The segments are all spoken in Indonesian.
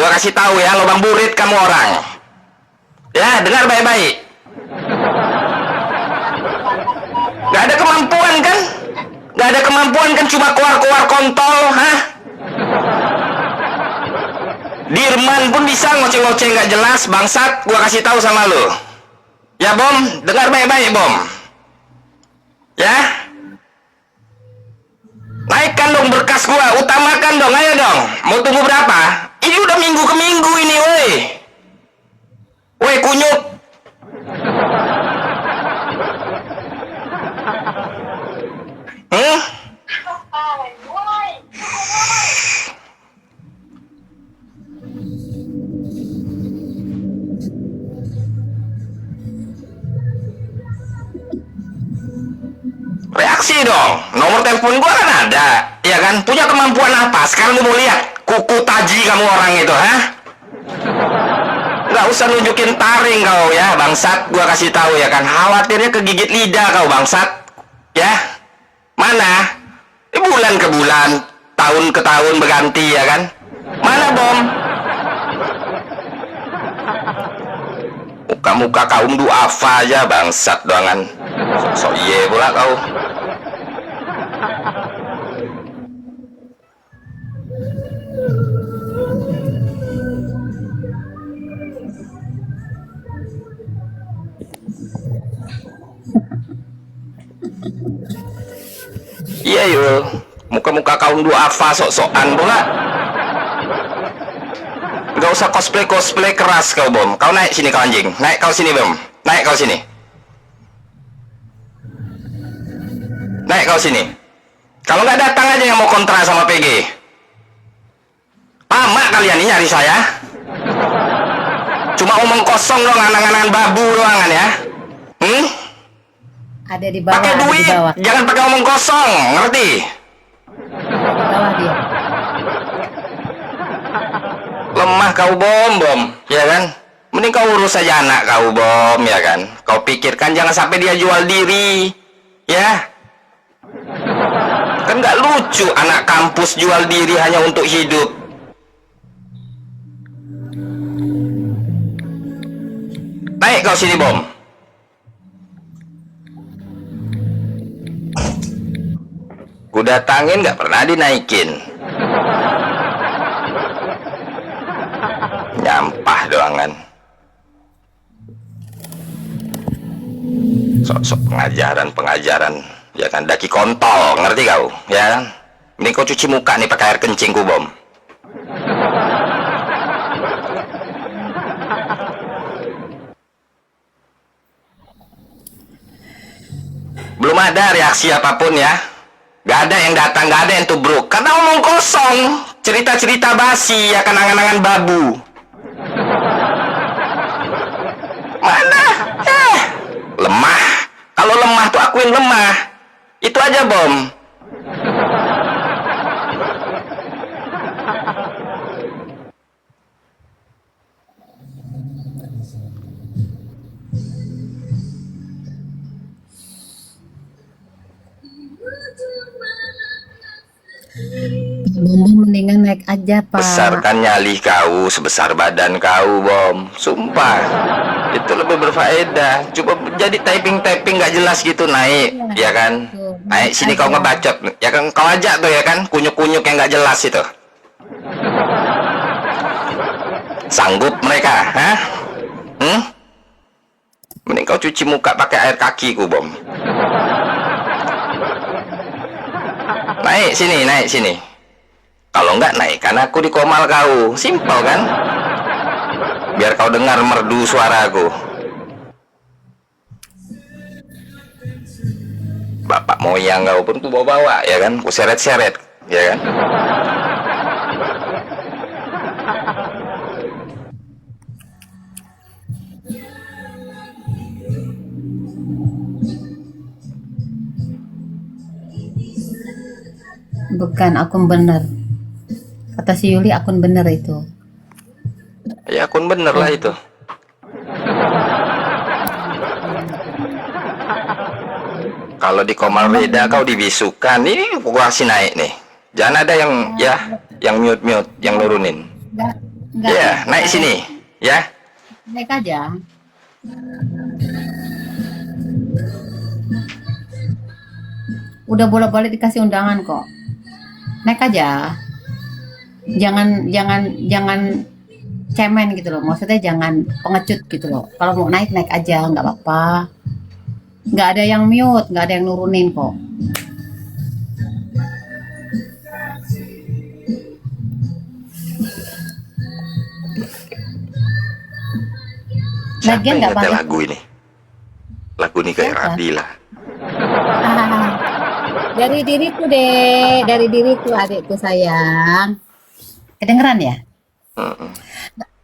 Gua kasih tahu ya, lubang burit kamu orang. Ya, dengar baik-baik. Gak ada kemampuan kan? Gak ada kemampuan kan, cuma keluar-keluar kontol, hah? Dirman pun bisa ngoceh-ngoceh gak jelas, bangsat. Gua kasih tahu sama lu. Ya, Bom, dengar baik-baik, Bom. Ya? Naikkan dong berkas gua, utamakan dong, ayo dong. Mau tunggu berapa? Ini udah minggu ke minggu ini, woi. Woi, kunyuk. Reaksi dong, nomor telepon gua kan ada, ya kan? Punya kemampuan apa? Sekarang gua mau lihat kuku taji kamu orang itu, hah? Nggak usah nunjukin taring kau ya, bangsat. Gua kasih tahu ya kan, khawatirnya kegigit lidah kau, bangsat. Ya, mana? Ini bulan ke bulan, tahun ke tahun berganti ya kan? Mana, Bom? Muka-muka kaum duafa aja, bangsat doangan. Sok iye pula kau. Iya yuk, muka-muka kaum duafa sok-sokan pula. Gak usah cosplay keras kau, Bom. Kau naik sini kau anjing. Naik kau sini, Bom. Naik kau sini. Naik kau sini. Kalau nggak datang aja yang mau kontra sama PG. Lama kalian ini nyari saya. Cuma omong kosong dong, angan-angan babu doangan ya. Ada di bawah. Pakai duit, di bawah. jangan pakai omong kosong, ngerti? Di bawah dia. Lemah kau, Bom, ya kan? Mending kau urus saja anak kau, Bom, ya kan? Kau pikirkan jangan sampai dia jual diri, ya? Kan nggak lucu anak kampus jual diri hanya untuk hidup. Naik kau sini, Bom. Ku datangin nggak pernah dinaikin. Nyampah doangan. Sok-sok pengajaran ya kan, daki kontol, ngerti kau ya kan? Ini kau cuci muka nih pakai air kencing ku, Bom. Belum ada reaksi apapun ya. Gak ada yang datang, gak ada yang tubruk. Karena omong kosong, cerita-cerita basi, ya kan, angan-angan babu. Mana? Lemah. Kalau lemah tuh akuin lemah. Itu aja, Bom. Bom mendingan naik aja, Pak. Besarkan nyali kau sebesar badan kau, Bom. Sumpah. Itu lebih berfaedah. Coba jadi typing gak jelas gitu, naik, ya kan? Naik sini kau ngebacot, ya kan? Kau ajak tuh ya kan, kunyuk-kunyuk yang gak jelas itu. Sanggup mereka, hah? Mending kau cuci muka pakai air kaki ku, Bom. Naik sini. Kalau enggak, naikkan aku di komal kau. Simpel kan? Biar kau dengar merdu suaraku. Bapak moyang kau pun ku bawa, ya kan? Ku seret-seret, ya kan? Bukan akun bener. Kata si Yuli akun bener itu. Ya akun bener lah itu. Kalau di Komal Reda kau dibisukan, ini gua kasih naik nih. Jangan ada yang ya, yang mute, yang nurunin. Enggak, Ya, enggak naik ada. sini. Ya. Naik aja. Udah bolak-balik dikasih undangan kok. Naik aja. Jangan cemen gitu loh. Maksudnya jangan pengecut gitu loh. Kalau mau naik naik aja, nggak apa-apa. Nggak ada yang mute, nggak ada yang nurunin kok. Siapa Lagian yang nggak nyetel pantas. lagu ini? Lagu ini kayak Siapa? Radila. Ah, dari diriku deh, dari diriku adikku sayang. Kedengeran ya? Mm-mm.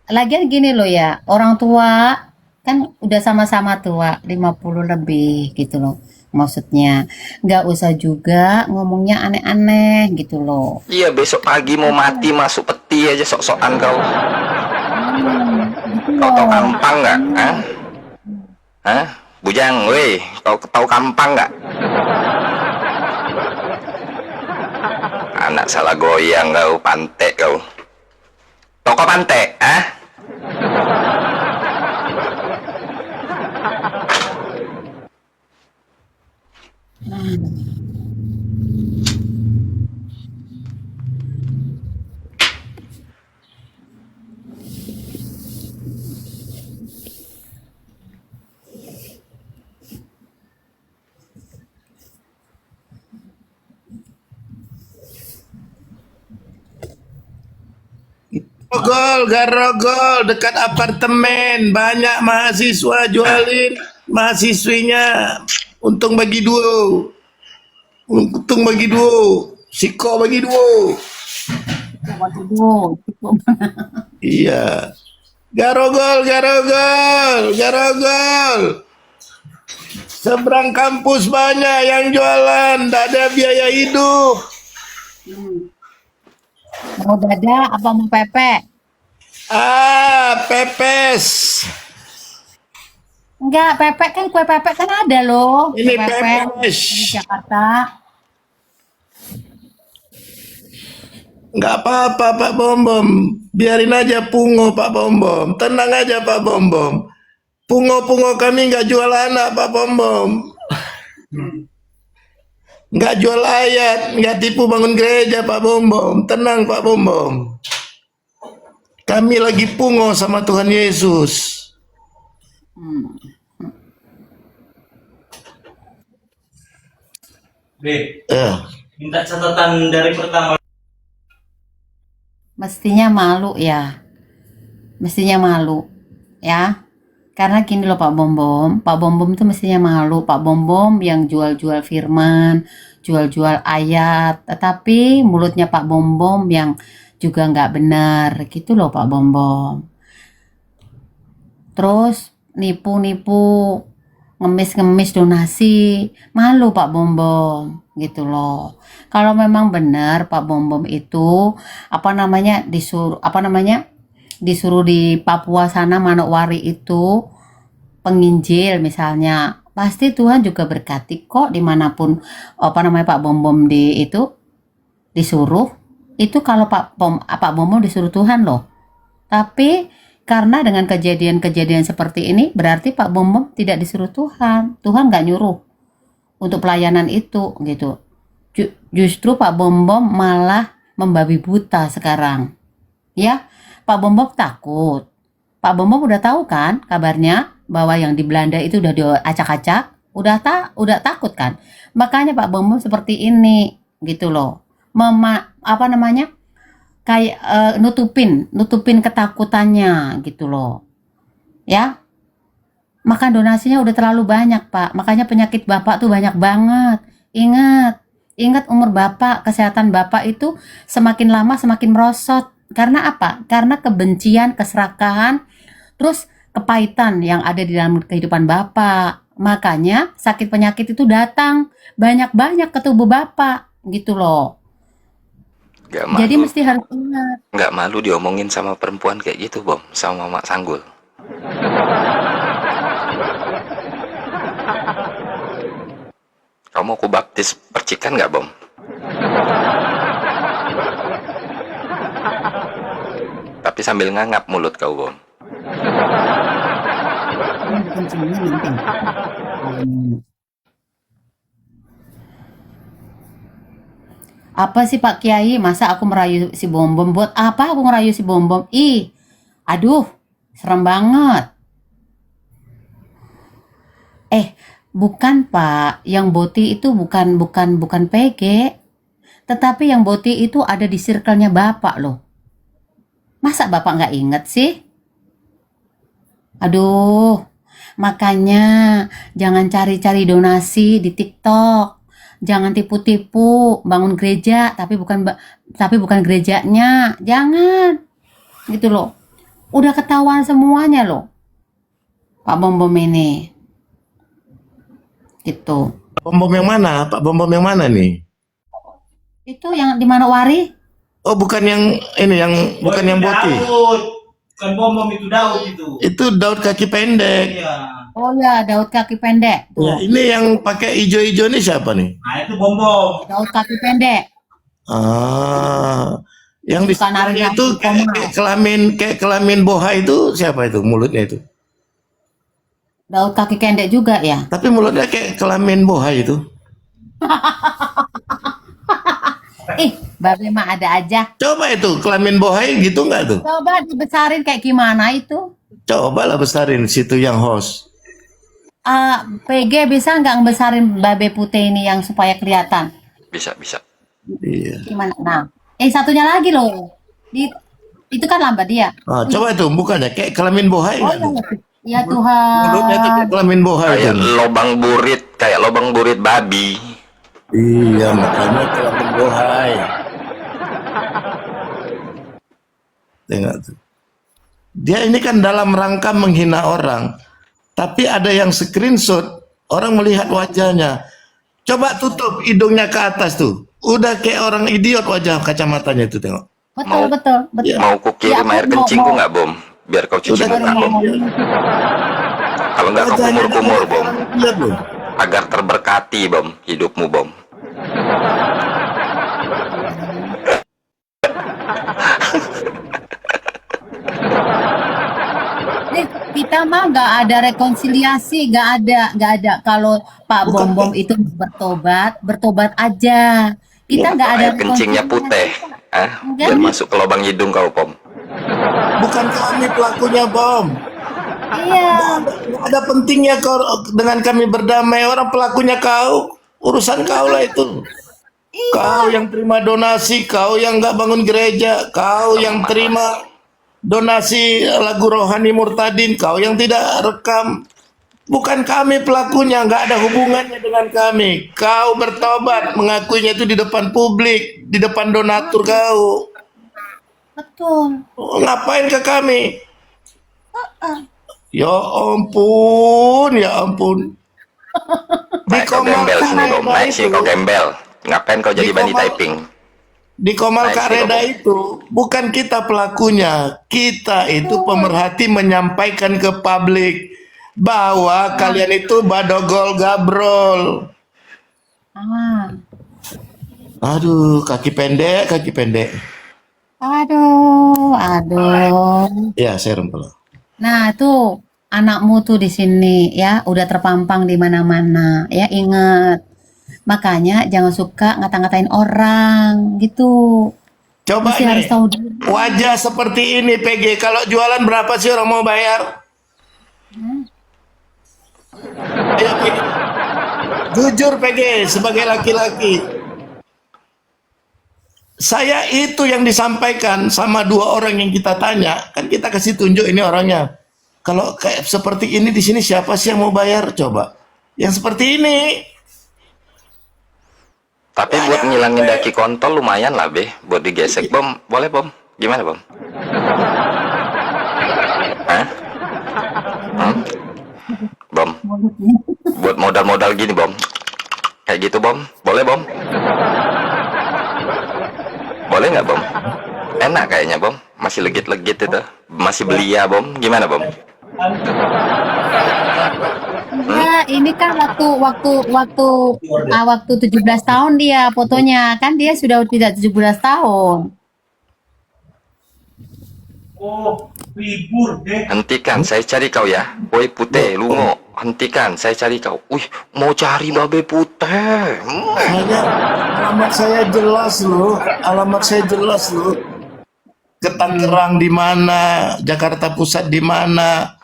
Lagian gini loh ya, orang tua kan udah sama-sama tua, 50 lebih gitu loh. Maksudnya nggak usah juga ngomongnya aneh-aneh gitu loh. Iya, besok pagi mau mati masuk peti aja sok-sokan kau. Gitu Kau tahu loh. kampang nggak? Hah? Hah? Bujang, weh, kau tahu kampang nggak? Anak salah goyang kau, pantek kau. Toko pantek, ah? Garogol, garogol, dekat apartemen. Banyak mahasiswa jualin mahasiswinya. Untung bagi dua. Untung bagi dua. Siko bagi dua. Waduh, cukup. Iya. Garogol, garogol, garogol. Seberang kampus banyak yang jualan. Tak ada biaya hidup. Mau dada apa mau pepek? Pepes. Enggak, pepek kan kue pepek kan ada loh. Kue Ini pepek pepes. di Jakarta. Nggak apa-apa Pak Bombom, biarin aja pungo Pak Bombom, tenang aja Pak Bombom. Pungo-pungo kami nggak jual anak Pak Bombom, nggak jual ayat, nggak tipu bangun gereja Pak Bombom, tenang Pak Bombom. Kami lagi pungo sama Tuhan Yesus. B. Eh, Minta catatan dari pertama. Mestinya malu ya. Mestinya malu. Ya. Karena gini loh Pak Bombom. Pak Bombom itu mestinya malu. Pak Bombom yang jual-jual firman, jual-jual ayat. Tetapi mulutnya Pak Bombom yang juga nggak benar. Gitu loh Pak Bombom. Terus nipu-nipu, ngemis-ngemis donasi, malu Pak Bombom, gitu loh. Kalau memang benar Pak Bombom itu disuruh di Papua sana Manokwari itu penginjil misalnya, pasti Tuhan juga berkati kok dimanapun Pak Bombom disuruh. Itu kalau Pak Bombom disuruh Tuhan loh. Tapi karena dengan kejadian-kejadian seperti ini, berarti Pak Bombom tidak disuruh Tuhan. Tuhan nggak nyuruh untuk pelayanan itu, gitu. Justru Pak Bombom malah membabi buta sekarang. Ya, Pak Bombom takut. Pak Bombom udah tahu kan kabarnya bahwa yang di Belanda itu udah diacak-acak, udah takut kan. Makanya Pak Bombom seperti ini, gitu loh. Kayak nutupin ketakutannya gitu loh. Ya, makan donasinya udah terlalu banyak Pak. Makanya penyakit Bapak tuh banyak banget. Ingat umur Bapak, kesehatan Bapak itu semakin lama semakin merosot. Karena apa? Karena kebencian, keserakahan, terus kepahitan yang ada di dalam kehidupan Bapak. Makanya sakit penyakit itu datang banyak-banyak ke tubuh Bapak gitu loh. Gak Jadi malu, mesti harus ingat. nggak malu diomongin sama perempuan kayak gitu, Bom, sama Mak Sanggul. Kamu aku baptis percikan nggak, Bom? Tapi Tapi sambil ngangap mulut kau, Bom. Kencingnya nanti. Apa sih Pak Kiai? Masa aku merayu si Bom Bom? Buat apa aku ngerayu si Bom Bom? Ih, aduh, serem banget. Bukan Pak, yang Boti itu bukan PG, tetapi yang Boti itu ada di circle-nya Bapak loh. Masa Bapak nggak inget sih? Aduh, makanya jangan cari-cari donasi di TikTok. Jangan tipu-tipu bangun gereja tapi bukan gerejanya. Jangan. Gitu loh. Udah ketahuan semuanya loh. Pak Bom Bom ini. Gitu. Bom yang mana? Pak Bom yang mana nih? Itu yang di Manokwari? Oh, bukan yang ini, bukan yang Boti. Daud. Bukan bom itu Daud itu. Itu Daud kaki pendek. Iya. Oh ya, Daud kaki pendek. Ya, ini yang pakai ijo-ijo ini siapa nih? Nah itu bom. Daud kaki pendek. Yang di Bukan sebelahnya Arya itu kayak kelamin boha itu siapa itu mulutnya itu? Daud kaki pendek juga ya. Tapi mulutnya kayak kelamin boha itu. Babe mah ada aja. Coba itu kelamin boha gitu nggak tuh? Coba dibesarin kayak gimana itu? Cobalah besarin situ yang host. PG bisa nggak ngebesarin babe putih ini yang supaya kelihatan? Bisa. Iya. Gimana? Nah, satunya lagi loh. Itu kan lambat dia. Coba itu bukannya kayak kelamin boha nggak tuh? Ya Tuhan. Mulutnya itu kayak kelamin boha itu. Kayak lobang burit babi. Iya, makanya kelamin boha. Tengok tuh. Dia ini kan dalam rangka menghina orang. Tapi ada yang screenshot, orang melihat wajahnya. Coba tutup hidungnya ke atas tuh. Udah kayak orang idiot wajah kacamatanya itu, tengok. Betul. Mau ku kirim air kencingku nggak, Bom? Biar kau cuci muka, Bom. Kalau nggak kau kumur-kumur, Bom. Lihat, Bom. Agar terberkati, Bom, hidupmu, Bom. Kita mah nggak ada rekonsiliasi, nggak ada. Kalau Pak Bom Bom itu bertobat aja. Kita nggak ada Air kencingnya putih, biar masuk ke lubang hidung kau, Bom. Bukan kami pelakunya, Bom. Iya. Nggak ada pentingnya kau dengan kami berdamai. Orang pelakunya kau. Urusan kau lah itu. Kau yang terima donasi, kau yang nggak bangun gereja, kau yang terima donasi lagu rohani murtadin, kau yang tidak rekam. Bukan kami pelakunya, nggak ada hubungannya dengan kami. Kau bertobat, mengakuinya itu di depan publik, di depan donatur kau. Betul. Ngapain ke kami? Ya ampun, ya ampun. Naik kau gembel sini, Bom. Naik sini kau gembel. Ngapain kau jadi bani typing? Di Komal Kareda itu bukan kita pelakunya, kita itu pemerhati menyampaikan ke publik bahwa kalian itu badogol gabrol. Aduh, kaki pendek. Aduh. Ya, saya rempel. Nah, tuh anakmu tuh di sini ya, udah terpampang di mana-mana. Ya, ingat. Makanya jangan suka ngata-ngatain orang gitu. Coba Mesti harus nih, tahu diri. wajah seperti ini PG, kalau jualan berapa sih orang mau bayar? Ayo PG. Jujur PG, sebagai laki-laki. Saya itu yang disampaikan sama dua orang yang kita tanya, kan kita kasih tunjuk ini orangnya. Kalau kayak seperti ini di sini siapa sih yang mau bayar? Coba. Yang seperti ini. Tapi buat ngilangin daki kontol lumayan lah, Be. Buat digesek, Bom. Boleh, Bom? Gimana, Bom? Bom? Buat modal-modal gini, Bom. Kayak gitu, Bom. Boleh, Bom? Boleh nggak, Bom? Enak kayaknya, Bom. Masih legit-legit itu. Masih belia, Bom. Gimana, Bom? Ya, ini kan waktu 17 tahun dia fotonya. Kan dia sudah tidak 17 tahun. Oh, libur deh. Hentikan, saya cari kau ya. Woi Putih, lungo. Hentikan, saya cari kau. Wih, mau cari babe Putih. Alamat saya jelas loh. Alamat saya jelas loh. Ketanggerang di mana? Jakarta Pusat di mana?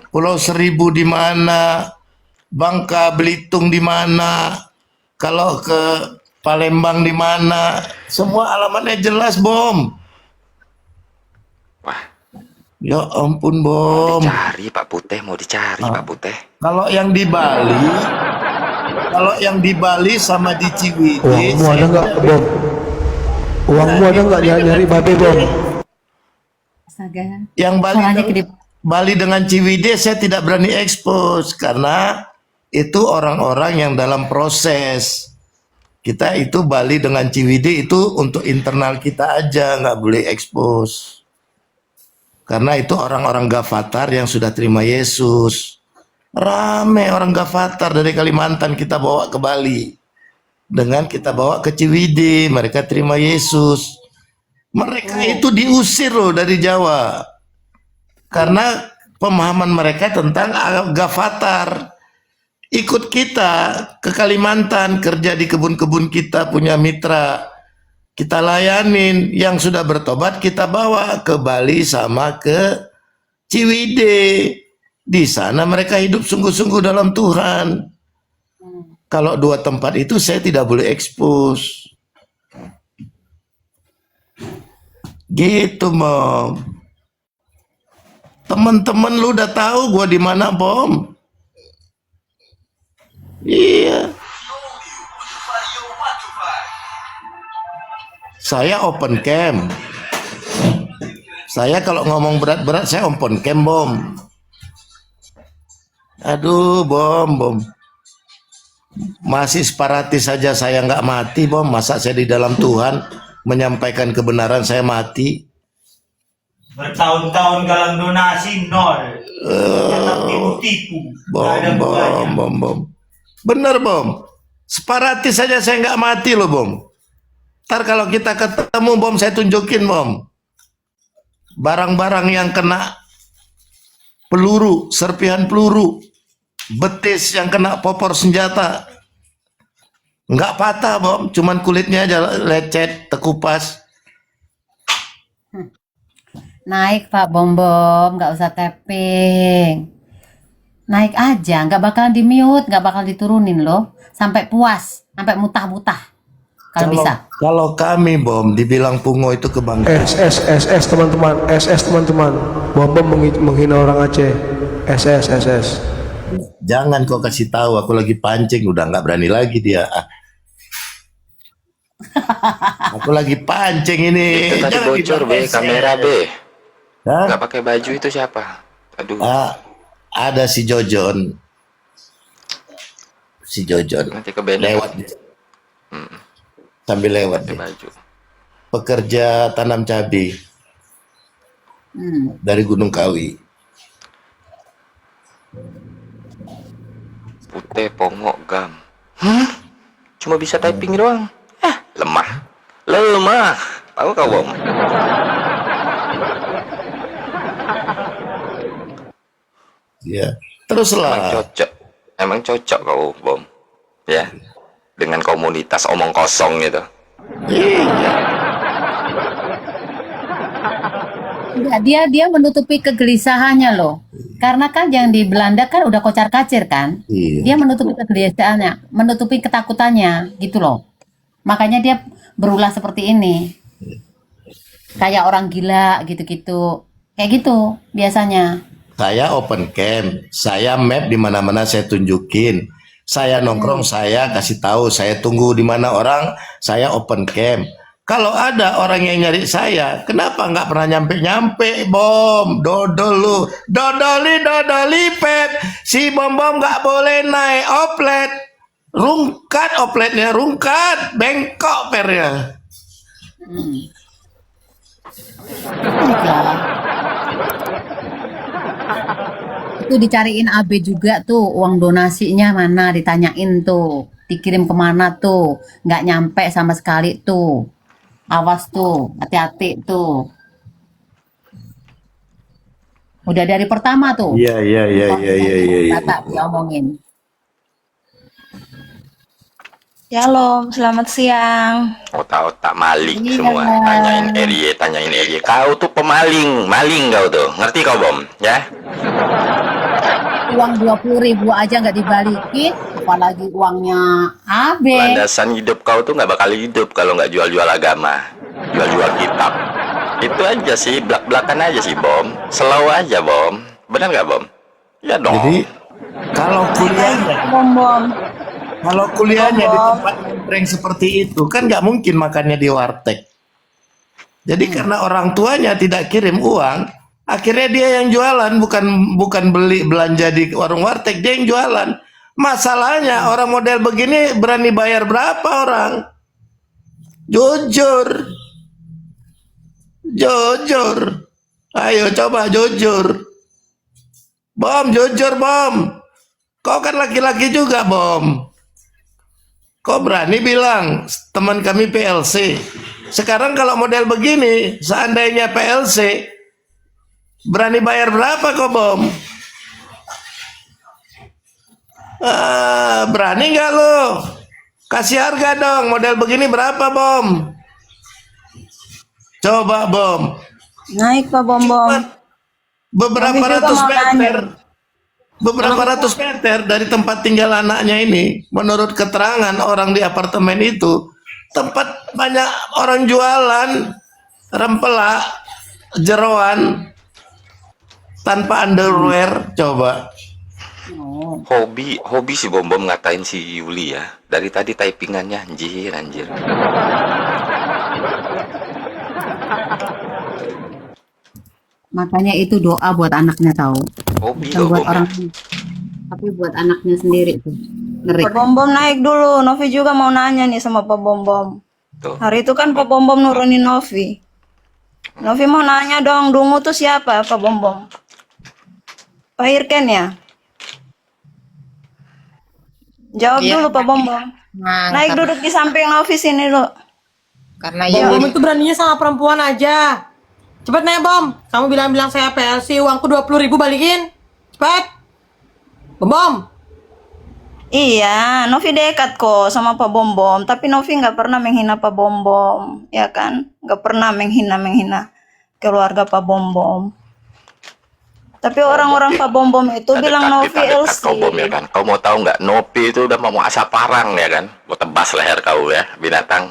Pulau Seribu di mana? Bangka Belitung di mana? Kalau ke Palembang di mana? Semua alamatnya jelas, Bom. Wah, Ya ampun, mau Bom. dicari Pak Putih, mau dicari Pak Putih. Kalau yang di Bali, sama di Ciwidey, Uangmu ada saya nggak, tidak Bom? Uangmu ada nggak nyari babe, Bom? Astaga. yang Suaranya kedip. Bali dengan Ciwidey saya tidak berani expose karena itu orang-orang yang dalam proses. Kita itu Bali dengan Ciwidey itu untuk internal kita aja, nggak boleh expose. Karena itu orang-orang Gavatar yang sudah terima Yesus. Rame orang Gavatar dari Kalimantan kita bawa ke Bali. Dengan kita bawa ke Ciwidey, mereka terima Yesus. Mereka itu diusir loh dari Jawa. Karena pemahaman mereka tentang Gavatar. Ikut kita ke Kalimantan, kerja di kebun-kebun kita, punya mitra. Kita layanin, yang sudah bertobat kita bawa ke Bali sama ke Ciwidey. Di sana mereka hidup sungguh-sungguh dalam Tuhan. Kalau dua tempat itu saya tidak boleh expose. Gitu, Bom. Temen-temen lu udah tahu gua di mana, Bom? Iya. Saya open cam. Saya kalau ngomong berat-berat saya open cam, Bom. Aduh, Bom. Masih separatis saja saya nggak mati, Bom. Masa saya di dalam Tuhan menyampaikan kebenaran saya mati? Bertahun-tahun galang donasi nol. Tetap tipu-tipu. Nggak ada bunganya. Bom. Bener, Bom. Separatis saja saya nggak mati loh, Bom. Ntar kalau kita ketemu, Bom, saya tunjukin, Bom. Barang-barang yang kena peluru, serpihan peluru, betis yang kena popor senjata. Nggak patah, Bom. Cuman kulitnya aja lecet, tekupas. Naik Pak Bom, nggak usah tapping. Naik aja, nggak bakalan di mute, nggak bakal diturunin loh. Sampai puas, sampai mutah-mutah. Kalau bisa. Kalau kami, Bom, dibilang pungo itu kebanggaan. SS teman-teman. Bom menghina orang Aceh. SS. Jangan kau kasih tahu, aku lagi pancing, udah nggak berani lagi dia. Aku lagi pancing ini. Itu tadi Jangan bocor dibilang be, SS. kamera be. Hah? Nggak pakai baju itu siapa? Aduh, Ada si Jojon. nanti ke band Lewat dia. Sambil lewat pakai dia. baju. Pekerja tanam cabai dari Gunung Kawi. Putih, pongok, gam. Cuma bisa typing doang. Lemah. Tahu kau, Bom? Ya, Emang teruslah. cocok. Emang cocok kau, Bom. Ya. Dengan komunitas omong kosong gitu. Iya. Enggak, dia menutupi kegelisahannya loh. Karena kan yang di Belanda kan udah kocar-kacir kan. Iya. Dia menutupi kegelisahannya, menutupi ketakutannya gitu loh. Makanya dia berulah seperti ini. Kayak orang gila gitu-gitu. Kayak gitu biasanya. Saya open cam, saya map di mana-mana saya tunjukin. Saya nongkrong, saya kasih tahu, saya tunggu di mana orang, saya open cam. Kalau ada orang yang nyari saya, kenapa nggak pernah nyampe-nyampe, Bom? Dodol lu, dodoli pep. Si Bom nggak boleh naik oplet. Rungkat opletnya, rungkat, bengkok pernya. Baiklah. Itu dicariin AB juga tuh uang donasinya mana, ditanyain tuh, dikirim kemana tuh, nggak nyampe sama sekali tuh. Awas tuh, hati-hati tuh. Udah dari pertama tuh. Iya, iya, iya, iya, iya, iya, iya. Kata diomongin. Shalom, selamat siang. Otak-otak maling Iya. semua. Tanyain Erie. Kau tuh pemaling, maling kau tuh. Ngerti kau, Bom? Ya? Uang 20.000 aja nggak dibalikin, apalagi uangnya Abe. Landasan hidup kau tuh nggak bakal hidup kalau nggak jual-jual agama, jual-jual kitab. Itu aja sih, belak-belakan aja sih, Bom. Slow aja, Bom. Benar nggak, Bom? Ya dong. Jadi kalau kuliahnya, Bom-bom. kalau kuliahnya di tempat nongkrong seperti itu kan nggak mungkin makannya di warteg. Jadi karena orang tuanya tidak kirim uang, akhirnya dia yang jualan, bukan beli belanja di warung warteg, dia yang jualan. Masalahnya orang model begini berani bayar berapa orang? Jujur. Jujur. Ayo coba jujur. Bom, jujur, Bom. Kau kan laki-laki juga, Bom. Kau berani bilang teman kami PLC. Sekarang kalau model begini, seandainya PLC berani bayar berapa kau, Bom? Berani nggak lo? Kasih harga dong, model begini berapa, Bom? Coba, Bom. Naik Pak Bom-bom. Beberapa Kami juga ratus mau meter. Beberapa ratus meter dari tempat tinggal anaknya ini, menurut keterangan orang di apartemen itu, tempat banyak orang jualan rempela, jeroan, tanpa underwear. Coba. Hobi si Bom ngatain si Yuli ya. Dari tadi typingannya anjir. Makanya itu doa buat anaknya tahu. Hobi Bukan loh, buat Bom. orang tapi buat anaknya sendiri tuh. Ngeri. Pak Bom-bom naik dulu. Novi juga mau nanya nih sama Pak Bom-bom. Tuh. Hari itu kan Pak Bom-bom nurunin Novi. Novi mau nanya dong, Dungu tuh siapa Pak Bom-bom? Pak Irken ya? Jawab dulu Pak Bom-bom. Nah, Naik duduk di samping Novi sini lo. karena ya Bom itu beraninya sama perempuan aja. Cepet nih Bom, kamu bilang-bilang saya PLC, uangku 20.000 balikin. Cepet. Bom. Iya, Novi dekat kok sama Pak Bom-bom. Tapi Novi nggak pernah menghina Pak Bom-bom, ya kan? Nggak pernah menghina keluarga Pak Bom-bom. Tapi orang-orang Pak Bom-bom itu bilang Novi Dekat LC. kau, Bom, ya kan. Kau mau tahu nggak? Nopi itu udah mau asap parang ya kan. Mau tebas leher kau ya, binatang.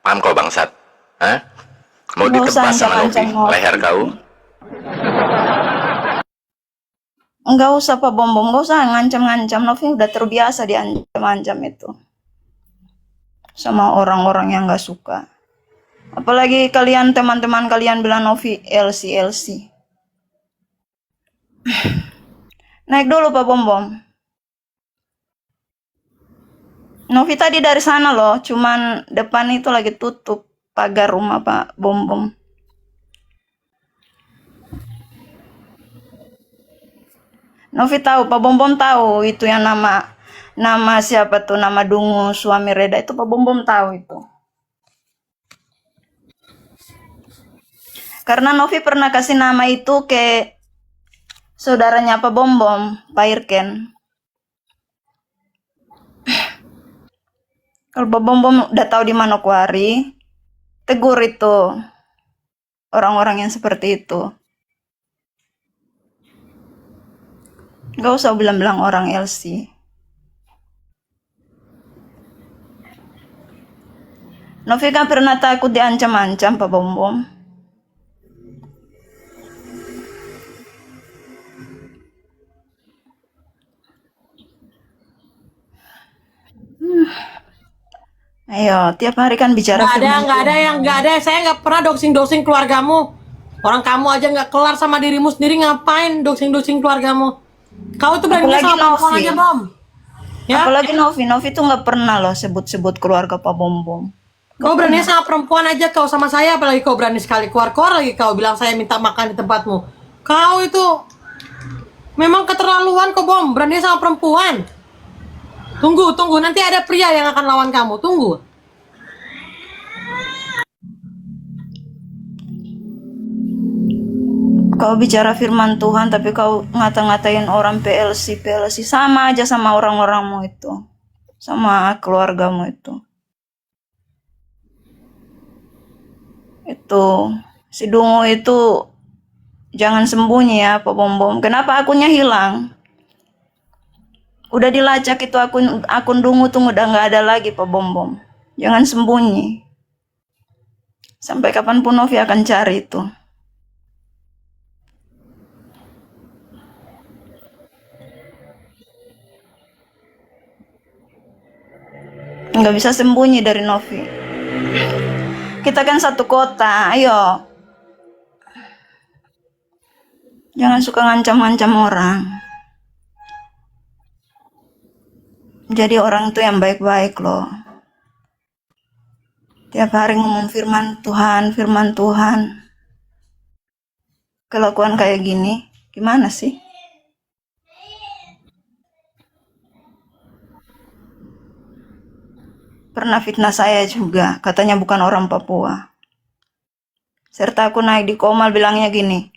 Paham kau bangsat? Hah? Mau Nggak usah ditebas sama Nopi ancam-ancam Novi. leher kau? Nggak usah Pak Bom-bom, nggak usah ngancam-ngancam. Novi udah terbiasa diancam-ancam itu. Sama orang-orang yang nggak suka. Apalagi kalian, teman-teman kalian bilang Novi LC. Naik dulu Pak Bom-bom. Novi tadi dari sana loh, cuman depan itu lagi tutup pagar rumah Pak Bom-bom. Novi tahu, Pak Bom-bom tahu itu yang nama siapa tuh, nama Dungu suami Reda itu Pak Bom-bom tahu itu. Karena Novi pernah kasih nama itu ke saudaranya Pak Bom-bom, Pak Irken. Kalau Pak Bom-bom udah tahu di Manokwari, tegur itu orang-orang yang seperti itu. Gak usah bilang-bilang orang LC. Novi kan pernah takut diancam-ancam Pak Bom-bom. Ayo, tiap hari kan bicara firman Tuhan. Nggak ada. Saya nggak pernah doxing keluargamu. Orang kamu aja nggak kelar sama dirimu sendiri, ngapain doxing keluargamu? Kau tuh berani Apalagi sama perempuan Novi. aja, Bom. Ya? Apalagi Novi tuh nggak pernah loh sebut-sebut keluarga Pak Bom-bom. Kau berani sama perempuan aja, kau sama saya, apalagi kau berani sekali keluar lagi kau bilang saya minta makan di tempatmu. Kau itu memang keterlaluan kau, Bom. Berani sama perempuan. Tunggu, nanti ada pria yang akan lawan kamu. Tunggu. Kau bicara firman Tuhan tapi kau ngata-ngatain orang PLC. Sama aja sama orang-orangmu itu. Sama keluargamu itu. Itu si Dungu itu jangan sembunyi ya Pak Bom. Kenapa akunnya hilang? Udah dilacak itu akun Dungu tuh udah nggak ada lagi Pak Bom. Jangan sembunyi. Sampai kapanpun Novi akan cari itu. Nggak bisa sembunyi dari Novi. Kita kan satu kota, ayo. Jangan suka ngancam-ngancam orang. Jadi orang tuh yang baik-baik loh. Tiap hari ngomong firman Tuhan. Kelakuan kayak gini, gimana sih? Pernah fitnah saya juga, katanya bukan orang Papua. Serta aku naik di Komal bilangnya gini,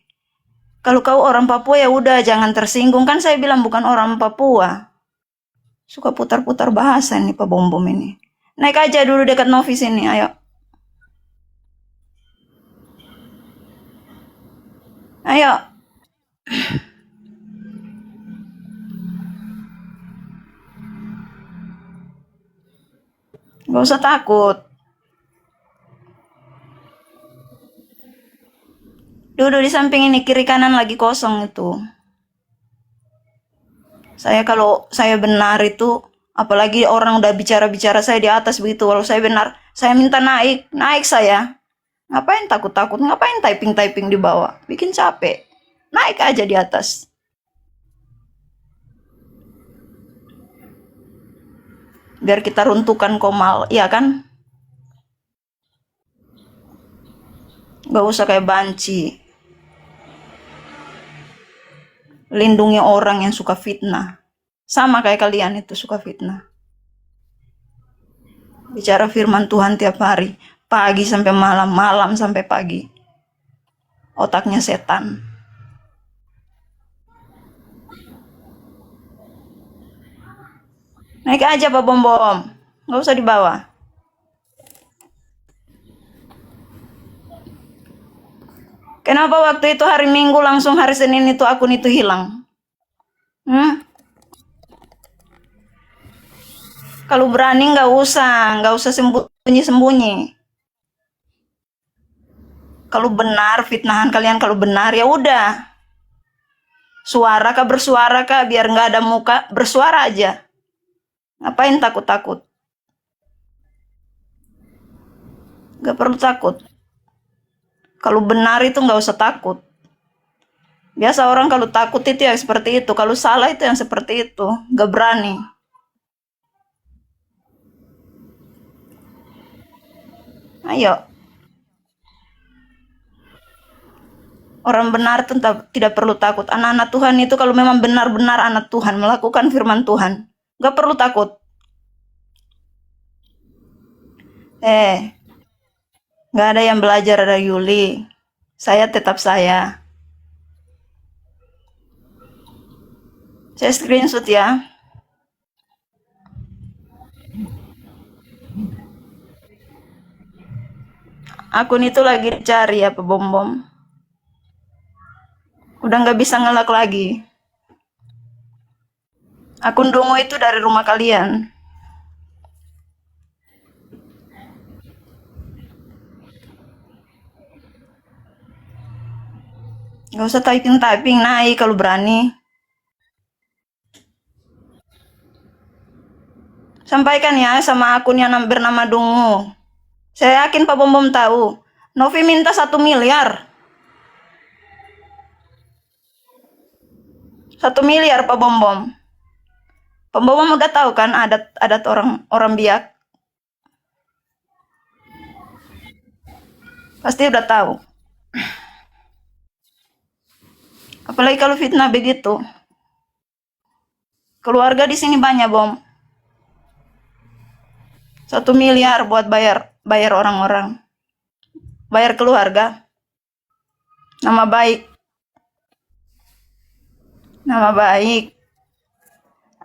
kalau kau orang Papua ya udah jangan tersinggung, kan saya bilang bukan orang Papua. Suka putar-putar bahasa nih Pak Bom ini. Naik aja dulu dekat Novi sini, ayo. Ayo. Gak usah takut. Duduk di samping ini, kiri kanan lagi kosong itu. Saya kalau saya benar itu, apalagi orang udah bicara-bicara saya di atas begitu, kalau saya benar, saya minta naik saya. Ngapain takut-takut, ngapain typing-typing di bawah, bikin capek. Naik aja di atas. Biar kita runtuhkan Komal, iya kan? Gak usah kayak banci. Lindungi orang yang suka fitnah. Sama kayak kalian itu suka fitnah. Bicara firman Tuhan tiap hari. Pagi sampai malam, malam sampai pagi. Otaknya setan. Naik aja Pak Bom. Gak usah dibawa. Kenapa waktu itu hari Minggu langsung hari Senin itu akun itu hilang? Kalau berani nggak usah sembunyi-sembunyi. Kalau benar fitnahan kalian, kalau benar ya udah. Suara kah bersuara kah, biar nggak ada muka, bersuara aja. Ngapain takut-takut? Gak perlu takut. Kalau benar itu nggak usah takut. Biasa orang kalau takut itu yang seperti itu. Kalau salah itu yang seperti itu. Gak berani. Ayo. Orang benar itu tidak perlu takut. Anak-anak Tuhan itu kalau memang benar-benar anak Tuhan, melakukan firman Tuhan, gak perlu takut. Gak ada yang belajar dari Yuli. Saya tetap saya. Saya screenshot ya. Akun itu lagi dicari ya Pak Bom. Udah nggak bisa ngelak lagi. Akun Dungu itu dari rumah kalian. Gak usah typing-typing, naik kalau berani. Sampaikan ya sama akun yang bernama Dungu. Saya yakin Pak Bom tahu. Novi minta 1 miliar. 1 miliar Pak Bom. Pak Bom udah tahu kan adat orang Biak. Pasti udah tahu. Apalagi kalau fitnah begitu. Keluarga di sini banyak Bom. 1 miliar buat bayar orang-orang. Bayar keluarga. Nama baik. Nama baik.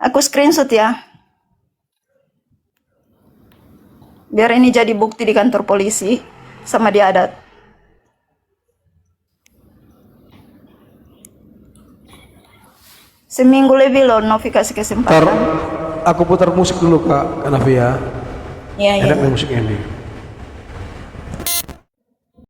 Aku screenshot ya. Biar ini jadi bukti di kantor polisi sama di adat. Seminggu lebih loh Novi kasih Ntar kesempatan. aku putar musik dulu Kak Nafi ya. Iya, iya. Enak nih musik ini.